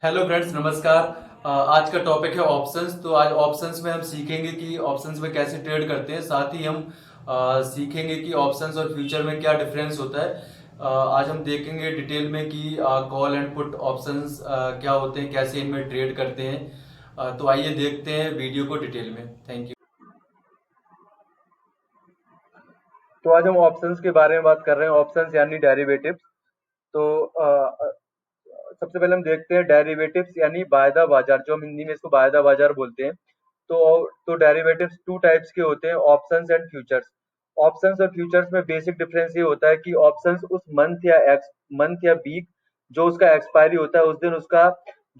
Hello friends, नमस्कार। आज का टॉपिक है ऑप्शंस। तो आज ऑप्शंस में हम सीखेंगे कि ऑप्शंस में कैसे ट्रेड करते हैं। साथ ही हम सीखेंगे कि ऑप्शंस और फ्यूचर में क्या डिफरेंस होता है। आज हम देखेंगे डिटेल में कि कॉल एंड पुट ऑप्शंस क्या होते हैं, कैसे इनमें ट्रेड करते हैं। तो आइए देखते हैं वीडियो को डिटेल में। Thank you. तो आज हम ऑप्शंस के बारे में बात कर रहे हैं। ऑप्शंस यानी डेरिवेटिव्स। तो सबसे पहले हम देखते हैं डेरिवेटिव्स यानी वायदा बाजार, जो हम हिंदी में इसको वायदा बाजार बोलते हैं। तो डेरिवेटिव्स टू टाइप्स के होते हैं, ऑप्शंस एंड फ्यूचर्स। ऑप्शंस और फ्यूचर्स में बेसिक डिफरेंस ये होता है कि ऑप्शंस उस मंथ या वीक जो उसका एक्सपायरी होता है उस दिन उसका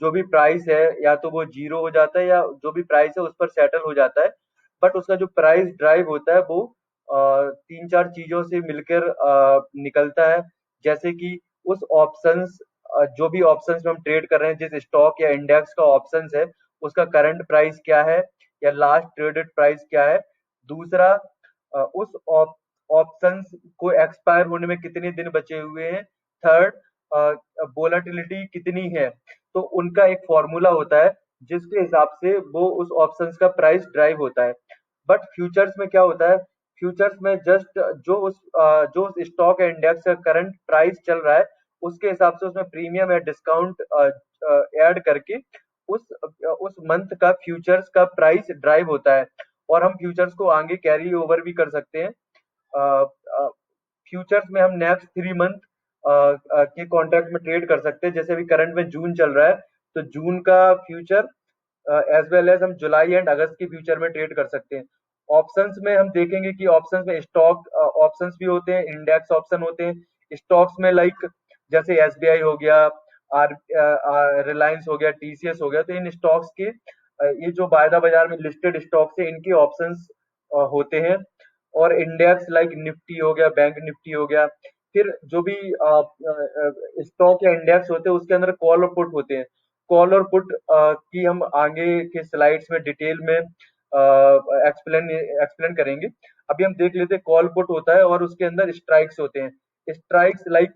जो भी प्राइस है या तो वो जीरो हो जाता है या जो भी प्राइस है उस पर सेटल हो जाता है। बट उसका जो प्राइस ड्राइव होता है वो तीन चार चीजों से मिलकर निकलता है। जैसे कि उस ऑप्शंस जो भी ऑप्शंस में हम ट्रेड कर रहे हैं, जिस स्टॉक या इंडेक्स का ऑप्शंस है उसका करंट प्राइस क्या है या लास्ट ट्रेडेड प्राइस क्या है। दूसरा, उस ऑप्शंस को एक्सपायर होने में कितने दिन बचे हुए हैं। थर्ड, वोलाटिलिटी कितनी है। तो उनका एक फॉर्मूला होता है जिसके हिसाब से वो उस ऑप्शंस का प्राइस ड्राइव होता है। बट फ्यूचर्स में क्या होता है, फ्यूचर्स में जस्ट जो उस स्टॉक या इंडेक्स का करंट प्राइस चल रहा है उसके हिसाब से उसमें प्रीमियम या डिस्काउंट ऐड करके उस मंथ का फ्यूचर्स का प्राइस ड्राइव होता है। और हम फ्यूचर्स को आगे कैरी ओवर भी कर सकते हैं। फ्यूचर्स में हम नेक्स्ट 3 मंथ के कॉन्ट्रैक्ट में ट्रेड कर सकते हैं। जैसे अभी करंट में जून चल रहा है तो जून का फ्यूचर एज वेल एज हम जुलाई एंड अगस्त के फ्यूचर में ट्रेड कर सकते हैं। ऑप्शंस में हम देखेंगे कि ऑप्शंस में स्टॉक ऑप्शंस भी होते हैं, इंडेक्स ऑप्शन होते हैं। स्टॉक्स में लाइक जैसे एसबीआई हो गया, आर रिलायंस हो गया, टीसीएस हो गया, तो इन स्टॉक्स के ये जो वायदा बाजार में लिस्टेड स्टॉक्स है इनके ऑप्शंस होते हैं। और इंडेक्स लाइक निफ्टी हो गया, बैंक निफ्टी हो गया। फिर जो भी स्टॉक या इंडेक्स होते हैं उसके अंदर कॉल और पुट होते हैं। कॉल और पुट की हम आगे के स्लाइड्स में डिटेल में एक्सप्लेन एक्सप्लेन करेंगे। अभी हम देख लेते हैं कॉल पुट होता है और उसके अंदर स्ट्राइक्स होते हैं। स्ट्राइक्स लाइक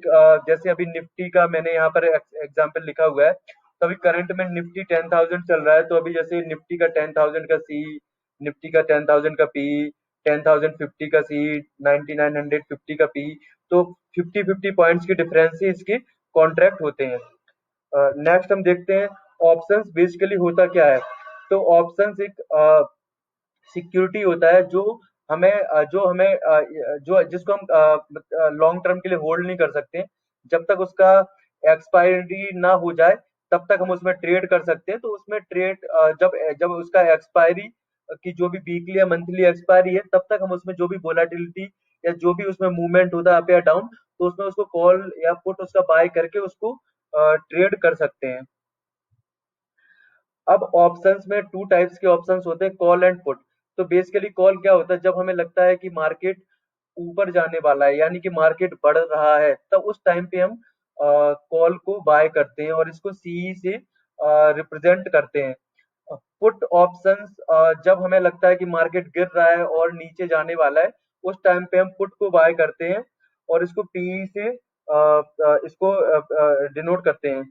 जैसे अभी निफ्टी का मैंने यहाँ पर एग्जांपल लिखा हुआ है। तो अभी करंट में निफ्टी 10,000 चल रहा है, तो अभी जैसे निफ्टी का 10,000 का सी, निफ्टी का 10,000 का पी, 10,050 का सी, 9,950 का पी। तो 50-50 पॉइंट्स की डिफरेंस से इसके कॉन्ट्रैक्ट होते हैं। नेक्स्ट हम देखते हैं ऑप्शंस बेसिकली होता क्या है। तो ऑप्शंस एक सिक्योरिटी होता है जो जिसको हम लॉन्ग टर्म के लिए होल्ड नहीं कर सकते। जब तक उसका एक्सपायरी ना हो जाए तब तक हम उसमें ट्रेड कर सकते हैं। तो उसमें ट्रेड जब जब उसका एक्सपायरी की जो भी वीकली या मंथली एक्सपायरी है तब तक हम उसमें जो भी वोलाटिलिटी या जो भी उसमें मूवमेंट होता है अप या डाउन, तो उसमें उसको कॉल या पुट उसका बाय करके उसको ट्रेड कर सकते हैं। अब ऑप्शंस में टू टाइप्स के ऑप्शंस होते हैं, कॉल एंड पुट। तो बेसिकली कॉल क्या होता है, जब हमें लगता है कि मार्केट ऊपर जाने वाला है यानी कि मार्केट बढ़ रहा है तब उस टाइम पे हम कॉल को बाय करते हैं और इसको सीई से रिप्रेजेंट करते हैं। पुट ऑप्शंस जब हमें लगता है कि मार्केट गिर रहा है और नीचे जाने वाला है उस टाइम पे हम पुट को बाय करते हैं और इसको पीई से इसको डिनोट करते हैं।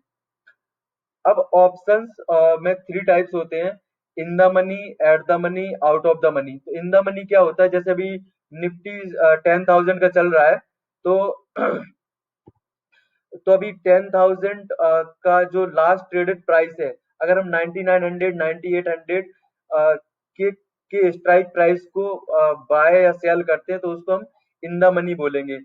अब ऑप्शंस में थ्री टाइप्स होते हैं, in the money, at the money, out of the money. तो इन द मनी क्या होता है, जैसे अभी निफ्टी 10,000 का चल रहा है। तो तो अभी 10,000 का जो लास्ट ट्रेडेड प्राइस है, अगर हम 9900 9800 के स्ट्राइक प्राइस को बाय या सेल करते हैं तो उसको हम इन द मनी बोलेंगे।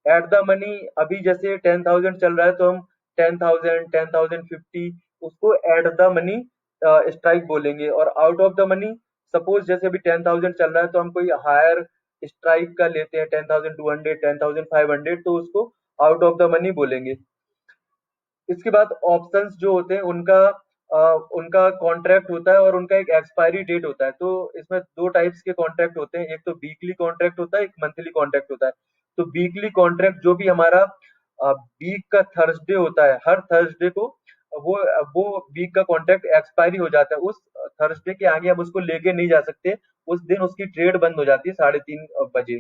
एट द मनी अभी जैसे 10,000 चल रहा है तो हम 10,000 10,050 उसको एट द मनी स्ट्राइक बोलेंगे। और out of the money, suppose जैसे अभी 10,000 चल रहा है तो हम कोई हायर स्ट्राइक का लेते हैं 10,200 10,500, तो उसको आउट ऑफ द मनी बोलेंगे। इसके बाद ऑप्शंस जो होते हैं उनका कॉन्ट्रैक्ट होता है और उनका एक एक्सपायरी डेट होता है। तो इसमें दो टाइप्स के कॉन्ट्रैक्ट होते हैं, एक तो वीकली कॉन्ट्रैक्ट होता है, एक मंथली कॉन्ट्रैक्ट होता है। तो वीकली कॉन्ट्रैक्ट जो भी हमारा वीक का थर्सडे होता है, हर थर्सडे को वो वो वीक का कॉन्ट्रैक्ट एक्सपायरी हो जाता है। उस थर्सडे के आगे हम उसको लेके नहीं जा सकते, उस दिन उसकी ट्रेड बंद हो जाती है 3:30 बजे।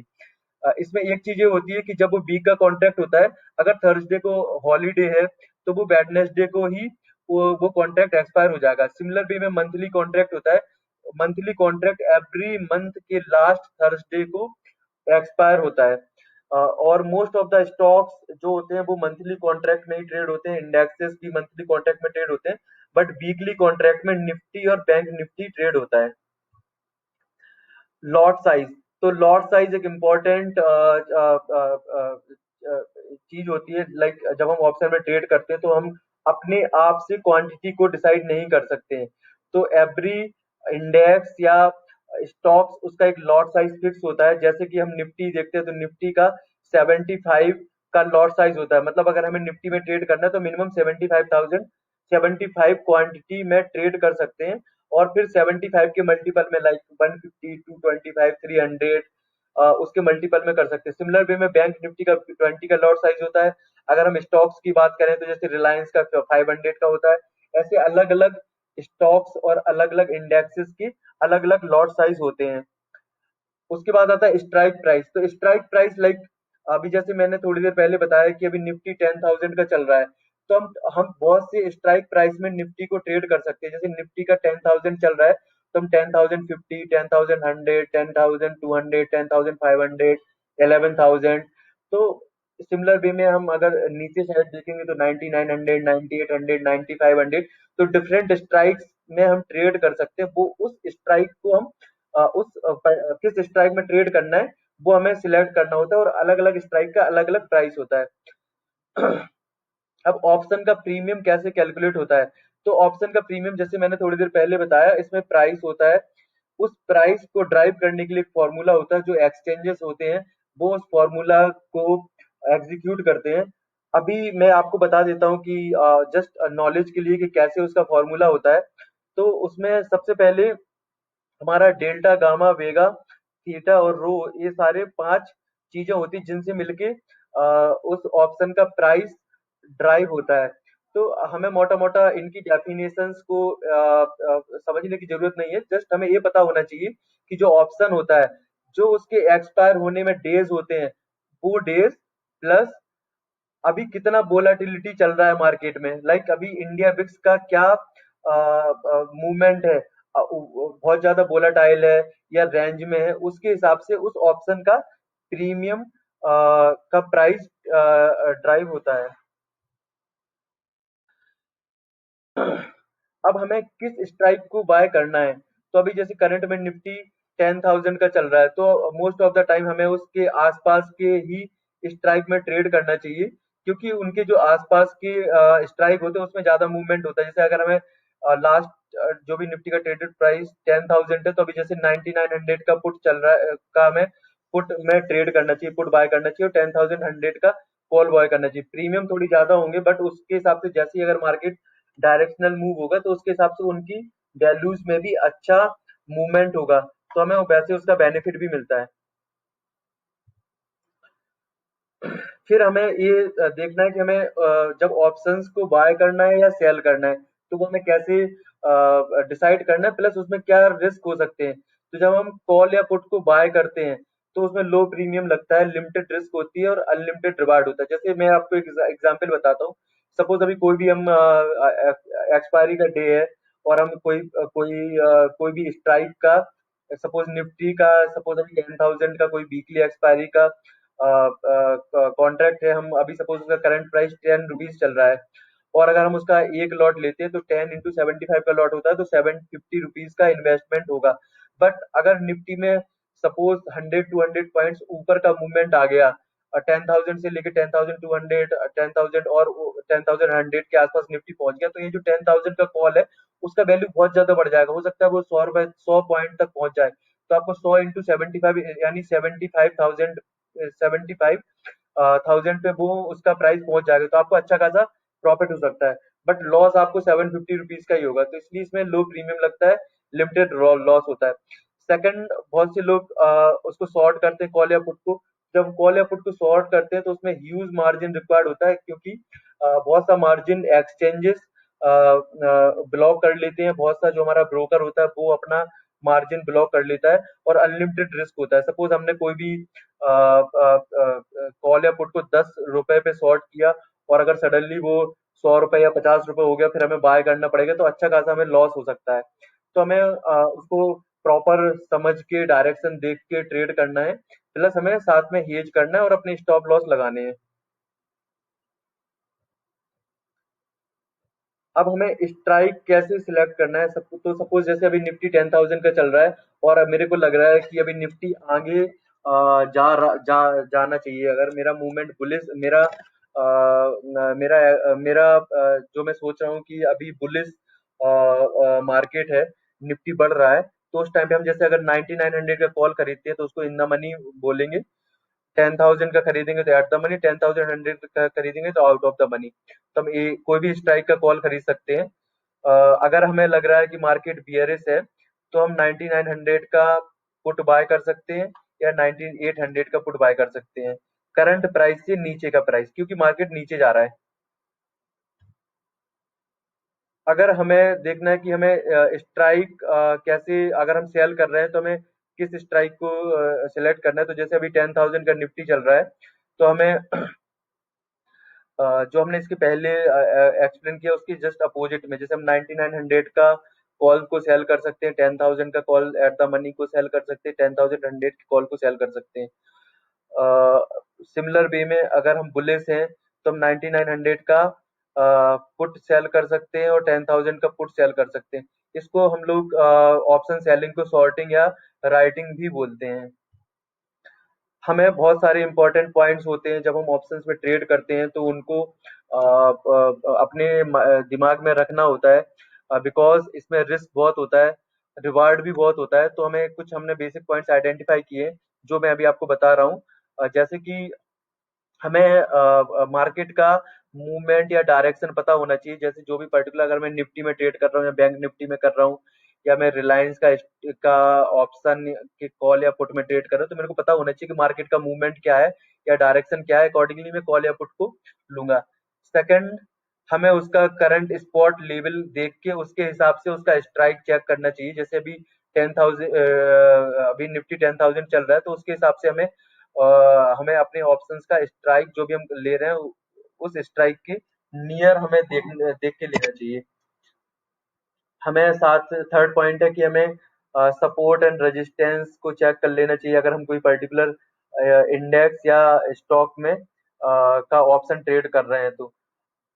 इसमें एक चीज ये होती है कि जब वो वीक का कॉन्ट्रैक्ट होता है, अगर थर्सडे को हॉलीडे है तो वो वेडनेसडे को ही वो कॉन्ट्रैक्ट एक्सपायर हो जाएगा। सिमिलर वे में मंथली कॉन्ट्रैक्ट होता है, मंथली कॉन्ट्रैक्ट एवरी मंथ के लास्ट थर्सडे को एक्सपायर होता है। और मोस्ट ऑफ द स्टॉक्स जो होते हैं वो मंथली कॉन्ट्रैक्ट में ही ट्रेड होते हैं, इंडेक्सेस भी मंथली कॉन्ट्रैक्ट में ट्रेड होते हैं, बट वीकली कॉन्ट्रैक्ट में निफ्टी और बैंक निफ्टी ट्रेड होता है। लॉट साइज, तो लॉट साइज एक इम्पोर्टेंट चीज होती है। लाइक जब हम ऑप्शन में ट्रेड करते हैं तो हम अपने आप से क्वांटिटी को डिसाइड नहीं कर सकते हैं। तो एवरी इंडेक्स या स्टॉक्स उसका एक लॉट साइज फिक्स होता है। जैसे कि हम निफ्टी देखते हैं तो निफ्टी का 75 का लॉट साइज होता है, मतलब अगर हमें निफ्टी में ट्रेड करना है तो मिनिमम 75,000 75 क्वांटिटी में ट्रेड कर सकते हैं। और फिर 75 के मल्टीपल में लाइक 150 225 300 उसके मल्टीपल में कर सकते हैं। सिमिलर वे में बैंक निफ्टी का 20 का लॉट साइज होता है। अगर हम स्टॉक्स की बात करें तो जैसे रिलायंस का 500 का होता है। ऐसे अलग अलग स्टॉक्स और अलग अलग इंडेक्सेस की अलग अलग लॉट साइज होते हैं। उसके बाद आता है स्ट्राइक प्राइस। तो स्ट्राइक प्राइस लाइक अभी जैसे मैंने थोड़ी देर पहले बताया कि अभी निफ्टी 10,000 का चल रहा है, तो हम बहुत से स्ट्राइक प्राइस में निफ्टी को ट्रेड कर सकते हैं। जैसे निफ्टी का 10,000 चल रहा है तो हम 10,050 10,100 10,200 10,500 11,000। तो सिमिलर वे में हम अगर नीचे साइड देखेंगे तो 9,900 9,800 9,500, तो डिफरेंट स्ट्राइक्स में हम ट्रेड कर सकते हैं। वो उस स्ट्राइक को हम किस स्ट्राइक में ट्रेड करना है वो हमें सिलेक्ट करना होता है, और अलग अलग स्ट्राइक का अलग अलग प्राइस होता है। अब ऑप्शन का प्रीमियम कैसे कैलकुलेट होता है? तो ऑप्शन का प्रीमियम जैसे मैंने थोड़ी देर पहले बताया, इसमें प्राइस होता है। उस प्राइस को ड्राइव करने के लिए एक फॉर्मूला होता है, जो एक्सचेंजेस होते हैं वो उस फॉर्मूला को एग्जीक्यूट करते हैं। अभी मैं आपको बता देता हूँ कि जस्ट नॉलेज के लिए कि कैसे उसका फॉर्मूला होता है। तो उसमें सबसे पहले हमारा डेल्टा गामा वेगा थीटा और रो, ये सारे पांच चीजें होती हैं जिनसे मिलके उस ऑप्शन का प्राइस ड्राइव होता है। तो हमें मोटा मोटा इनकी डेफिनेशंस को समझने की जरूरत नहीं है, जस्ट हमें ये पता होना चाहिए कि जो ऑप्शन होता है, जो उसके एक्सपायर होने में डेज होते हैं, वो डेज प्लस अभी कितना वोलाटिलिटी चल रहा है मार्केट में। लाइक अभी इंडिया बिक्स का क्या मूवमेंट है, बहुत ज्यादा वोलाटाइल है या रेंज में है, उसके हिसाब से उस ऑप्शन का प्रीमियम का प्राइस ड्राइव होता है। अब हमें किस स्ट्राइक को बाय करना है? तो अभी जैसे करंट में निफ्टी 10,000 का चल रहा है, तो मोस्ट ऑफ द टाइम हमें उसके आसपास के ही स्ट्राइक में ट्रेड करना चाहिए, क्योंकि उनके जो आसपास के स्ट्राइक होते हैं उसमें ज्यादा मूवमेंट होता है। जैसे अगर हमें लास्ट जो भी निफ्टी का ट्रेडेड प्राइस 10,000 है, तो अभी जैसे 9,900 का पुट चल रहा है, का हमें पुट में ट्रेड करना चाहिए, पुट बाय करना चाहिए, और 10,100 का कॉल बाय करना चाहिए। प्रीमियम थोड़ी ज्यादा होंगे, बट उसके हिसाब से जैसे ही अगर मार्केट डायरेक्शनल मूव होगा तो उसके हिसाब से उनकी वैल्यूज में भी अच्छा मूवमेंट होगा, तो हमें वैसे उसका बेनिफिट भी मिलता है। फिर हमें ये देखना है कि हमें जब ऑप्शंस को बाय करना है या सेल करना है, तो वो हमें कैसे डिसाइड करना है, प्लस उसमें क्या रिस्क हो सकते हैं। तो जब हम कॉल या पुट को बाय करते हैं तो उसमें लो प्रीमियम लगता है, लिमिटेड रिस्क होती है और अनलिमिटेड रिवार्ड होता है। जैसे मैं आपको एक एग्जांपल बताता हूँ। सपोज अभी कोई भी हम एक्सपायरी का डे है, और हम कोई भी स्ट्राइक का, सपोज निफ्टी का, सपोज अभी 10,000 का कोई वीकली एक्सपायरी का कॉन्ट्रैक्ट है। हम अभी सपोज उसका करंट प्राइस 10 रुपीज चल रहा है, और अगर हम उसका एक लॉट लेते हैं तो 10 into 75 का लॉट होता है, तो 750 रुपीज का इन्वेस्टमेंट होगा। बट अगर निफ्टी में सपोज 100 200 पॉइंट्स ऊपर का मूवमेंट आ गया, 10,000 से लेके 10,200 10,000 और 10,100 के आसपास निफ्टी पहुंच गया, तो ये जो 10,000 का कॉल है उसका वैल्यू बहुत ज्यादा बढ़ जाएगा। हो सकता है वो 100 रुपए 100 पॉइंट तक पहुंच जाए, तो आपको 100 into 75 यानी 75,000 75,000 पे वो उसका प्राइस पहुंच जाएगा, तो आपको अच्छा खासा प्रॉफिट हो सकता है। बट लॉस आपको 750 रुपीज का ही होगा, तो इसलिए इसमें लो प्रीमियम लगता है, लिमिटेड लॉस होता है। सेकंड, बहुत से लोग उसको शॉर्ट करते हैं कॉल या पुट को। जब कॉल या पुट को शॉर्ट करते हैं तो उसमें ह्यूज मार्जिन रिक्वायर्ड होता है, क्योंकि बहुत सा मार्जिन एक्सचेंजेस ब्लॉक कर लेते हैं। बहुत सा जो हमारा ब्रोकर होता है वो अपना मार्जिन ब्लॉक कर लेता है, और अनलिमिटेड रिस्क होता है। सपोज हमने कोई भी कॉल या पुट को 10 रुपए पे शॉर्ट किया, और अगर सडनली वो 100 रुपए या 50 रुपए हो गया, फिर हमें बाय करना पड़ेगा, तो अच्छा खासा हमें लॉस हो सकता है। तो हमें उसको प्रॉपर समझ के डायरेक्शन देख के ट्रेड करना है, प्लस हमें साथ में हेज करना है और अपने स्टॉप लॉस लगाने हैं। अब हमें स्ट्राइक कैसे सिलेक्ट करना है, सब तो सपोज जैसे अभी निफ्टी 10,000 का चल रहा है, और अब मेरे को लग रहा है कि अभी निफ्टी आगे जाना चाहिए। अगर मेरा मूवमेंट बुलिश, जो मैं सोच रहा हूँ कि अभी बुलिश मार्केट है, निफ्टी बढ़ रहा है, तो उस टाइम पे हम जैसे अगर 9900 का कॉल खरीदते हैं तो उसको इन द मनी बोलेंगे। 10,000 का खरीदेंगे तो एट द मनी, 10,100 का खरीदेंगे तो आउट ऑफ द मनी। तो हम कोई भी स्ट्राइक का कॉल खरीद सकते हैं। अगर हमें लग रहा है कि मार्केट बियरिश है, तो हम 9900 का पुट बाय कर सकते हैं, या 9800 का पुट बाय कर सकते हैं, करंट प्राइस से नीचे का प्राइस, क्योंकि मार्केट नीचे जा रहा है। अगर हमें देखना है कि हमें स्ट्राइक कैसे, अगर हम सेल कर रहे हैं तो हमें किस स्ट्राइक को सिलेक्ट करना है, तो जैसे अभी 10,000 का निफ्टी चल रहा है, तो हमें जो हमने इसके पहले एक्सप्लेन किया उसकी जस्ट अपोजिट में, जैसे हम 9900 का कॉल को सेल कर सकते हैं, 10,000 का कॉल एट द मनी को सेल कर सकते हैं, 10,100 की कॉल को सेल कर सकते हैं। सिमिलर वे में अगर हम बुलिश हैं तो हम 9900 का पुट सेल कर सकते हैं और 10,000 का पुट सेल कर सकते हैं। इसको हम लोग ऑप्शन सेलिंग को शॉर्टिंग या राइटिंग भी बोलते हैं। हमें बहुत सारे इंपॉर्टेंट पॉइंट्स होते हैं जब हम ऑप्शंस में ट्रेड करते हैं, तो उनको अपने दिमाग में रखना होता है, बिकॉज इसमें रिस्क बहुत होता है, रिवार्ड भी बहुत होता है। तो हमें कुछ, हमने बेसिक पॉइंट्स आइडेंटिफाई किए जो मैं अभी आपको बता रहा हूँ। जैसे कि हमें मार्केट का मूवमेंट या डायरेक्शन पता होना चाहिए। जैसे जो भी पर्टिकुलर, अगर मैं निफ्टी में ट्रेड कर रहा हूँ या बैंक निफ्टी में कर रहा हूँ, या मैं रिलायंस का ऑप्शन के कॉल या पुट में ट्रेड कर रहा हूँ, तो मेरे को पता होना चाहिए कि मार्केट का मूवमेंट क्या है या डायरेक्शन क्या है, अकॉर्डिंगली मैं कॉल या पुट को लूंगा। सेकंड, हमें उसका करंट स्पॉट लेवल देख के उसके हिसाब से उसका स्ट्राइक चेक करना चाहिए। जैसे अभी 10,000, अभी निफ्टी 10,000 चल रहा है, तो उसके हिसाब से हमें अपने ऑप्शंस का स्ट्राइक जो भी हम ले रहे हैं, उस स्ट्राइक के नियर हमें देख के लेना चाहिए। हमें साथ, थर्ड पॉइंट है कि हमें सपोर्ट एंड रेजिस्टेंस को चेक कर लेना चाहिए, अगर हम कोई पर्टिकुलर इंडेक्स या स्टॉक में का ऑप्शन ट्रेड कर रहे हैं तो।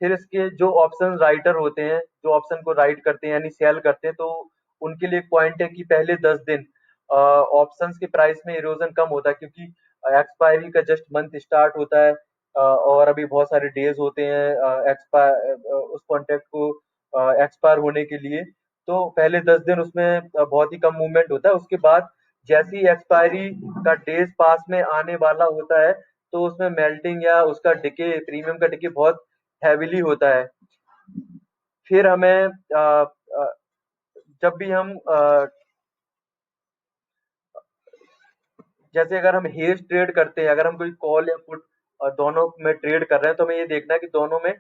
फिर इसके जो ऑप्शन राइटर होते हैं, जो ऑप्शन को राइट करते हैं यानी सेल करते हैं, तो उनके लिए एक पॉइंट है कि पहले 10 दिन ऑप्शंस के प्राइस में इरोजन कम होता है, क्योंकि एक्सपायरी का जस्ट मंथ स्टार्ट होता है, और अभी बहुत सारे डेज होते हैं एक्सपायर, उस कॉन्ट्रैक्ट को एक्सपायर होने के लिए। तो पहले 10 दिन उसमें बहुत ही कम मूवमेंट होता है। उसके बाद जैसी एक्सपायरी का डेज पास में आने वाला होता है, तो उसमें मेल्टिंग या उसका डिके, प्रीमियम का डिके बहुत हैविली होता है। फिर हमें जब भी हम जैसे अगर हम हेज ट्रेड करते हैं, अगर हम कोई कॉल या पुट दोनों में ट्रेड कर रहे हैं, तो हमें ये देखना है कि दोनों में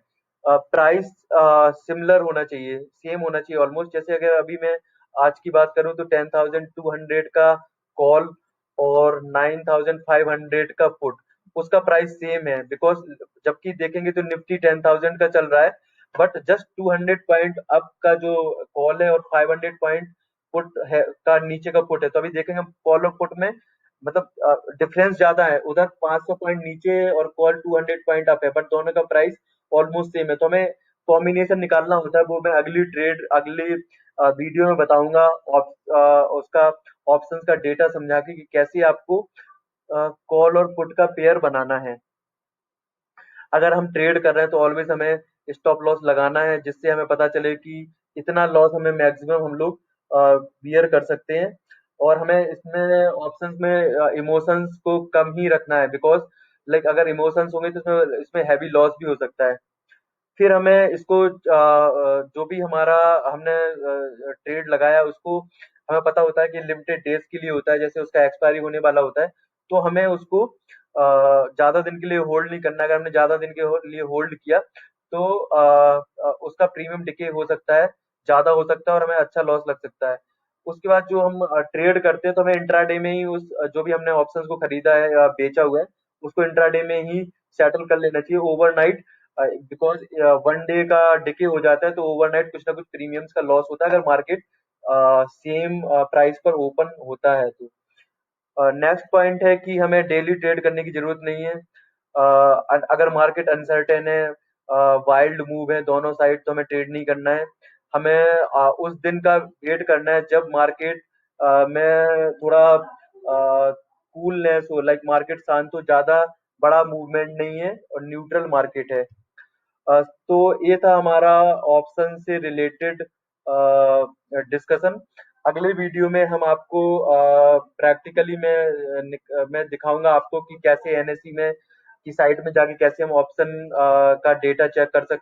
प्राइस सिमिलर होना चाहिए, सेम होना चाहिए ऑलमोस्ट। जैसे अगर अभी मैं आज की बात करूं तो 10,200 का कॉल और 9,500 का पुट, उसका प्राइस सेम है, बिकॉज जबकि देखेंगे तो निफ्टी 10,000 का चल रहा है, बट जस्ट 200 पॉइंट अप का जो कॉल है और 500 पॉइंट पुट है का नीचे का पुट है। तो अभी देखेंगे हम कॉल और पुट में मतलब डिफरेंस ज्यादा है, उधर 500 पॉइंट नीचे और कॉल 200 पॉइंट अप है, बट दोनों का प्राइस ऑलमोस्ट सेम है। तो हमें कॉम्बिनेशन निकालना होता है, वो मैं अगली वीडियो में बताऊंगा। उसका ऑप्शंस का डेटा समझा के कि कैसे आपको कॉल और पुट का पेयर बनाना है। अगर हम ट्रेड कर रहे हैं तो ऑलवेज हमें स्टॉप लॉस लगाना है, जिससे हमें पता चले कि इतना लॉस हमें मैक्सिमम हम लोग बियर कर सकते हैं। और हमें इसमें ऑप्शंस में इमोशंस को कम ही रखना है, बिकॉज लाइक अगर इमोशंस होंगे तो इसमें इसमें हैवी लॉस भी हो सकता है। फिर हमें इसको जो भी हमारा हमने ट्रेड लगाया उसको हमें पता होता है कि लिमिटेड डेज के लिए होता है, जैसे उसका एक्सपायरी होने वाला होता है, तो हमें उसको ज्यादा दिन के लिए होल्ड नहीं करना। अगर हमने ज्यादा दिन के लिए होल्ड किया तो उसका प्रीमियम डिके हो सकता है, ज्यादा हो सकता है, और हमें अच्छा लॉस लग सकता है। उसके बाद जो हम ट्रेड करते हैं तो हमें इंट्राडे में ही उस जो भी हमने ऑप्शंस को खरीदा है या बेचा हुआ है, उसको इंट्राडे में ही सेटल कर लेना चाहिए ओवरनाइट। बिकॉज वन डे का डिके हो जाता है तो ओवरनाइट कुछ ना कुछ प्रीमियम्स का लॉस होता है अगर मार्केट सेम प्राइस पर ओपन होता है तो। नेक्स्ट पॉइंट है कि हमें डेली ट्रेड करने की जरूरत नहीं है। अगर मार्केट अनसर्टेन है, वाइल्ड मूव है दोनों साइड, तो हमें ट्रेड नहीं करना है। हमें उस दिन का वेट करना है जब मार्केट में थोड़ा कूलनेस हो, लाइक मार्केट शांत हो, ज्यादा बड़ा मूवमेंट नहीं है और न्यूट्रल मार्केट है। तो ये था हमारा ऑप्शन से रिलेटेड डिस्कशन। अगले वीडियो में हम आपको प्रैक्टिकली मैं दिखाऊंगा आपको कि कैसे एनएसई में की साइट में जाके कैसे हम ऑप्शन का डेटा चेक कर सकते